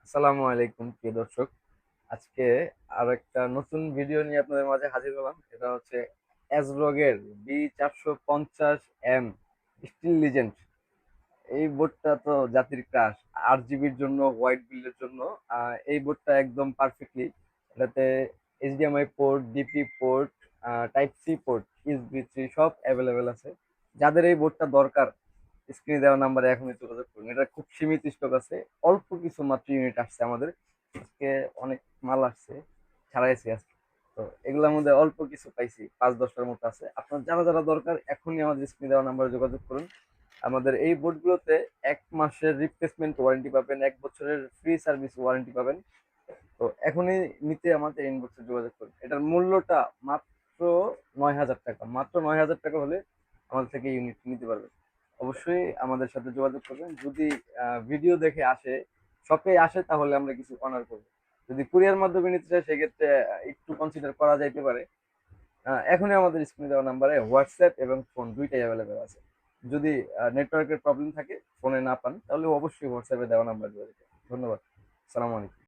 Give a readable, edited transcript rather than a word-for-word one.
আসসালামু আলাইকুম প্রিয় দর্শক। আজকে আর একটা নতুন ভিডিও নিয়ে আপনাদের মাঝে হাজির হলাম। এটা হচ্ছে অ্যাজরোগের B450M স্টিল লিজেন্ড। এই বোর্ডটা তো জাতির ক্রাশ। 8 জিবির জন্য, হোয়াইট বিল্ডের জন্য এই বোর্ডটা একদম পারফেক্টলি। এটাতে HDMI port, DP port, type C port, USB 3 সব অ্যাভেলেবেল আছে। যাদের এই বোর্ডটা দরকার, স্ক্রিনে দেওয়া নাম্বারে এখনই যোগাযোগ করুন। এটা খুব সীমিত স্টক আছে, অল্প কিছু মাত্র ইউনিট আসছে আমাদের। আজকে অনেক মাল আসছে, ছাড়াইছি আজকে। তো এগুলোর মধ্যে অল্প কিছু পাইছি, 5-10টার মতো আছে। আপনার যারা যারা দরকার এখনই আমাদের স্ক্রিনে দেওয়া নাম্বারে যোগাযোগ করুন। আমাদের এই বোর্ডগুলোতে 1 মাসের রিপ্লেসমেন্ট ওয়ারেন্টি পাবেন, 1 বছরের ফ্রি সার্ভিস ওয়ারেন্টি পাবেন। তো এখনই নিতে আমাদের ইনবক্সে যোগাযোগ করুন। এটার মূল্যটা মাত্র 9,000 টাকা। মাত্র 9,000 টাকা হলে আমাদের থেকে ইউনিট নিতে পারবেন। অবশ্যই আমাদের সাথে যোগাযোগ করবেন। যদি ভিডিও দেখে আসে, শপে আসে, তাহলে আমরা কিছু অনার করবো। যদি কুরিয়ার মাধ্যমে নিতে চাই সেক্ষেত্রে একটু কনসিডার করা যাইতে পারে। এখনই আমাদের স্ক্রিনে দেওয়া নাম্বারে হোয়াটসঅ্যাপ এবং ফোন দুইটাই অ্যাভেলেবেল আছে। যদি নেটওয়ার্কের প্রবলেম থাকে, ফোনে না পান, তাহলে অবশ্যই হোয়াটসঅ্যাপে দেওয়া নাম্বার যোগাযোগ করুন। ধন্যবাদ। সালাম আলাইকুম।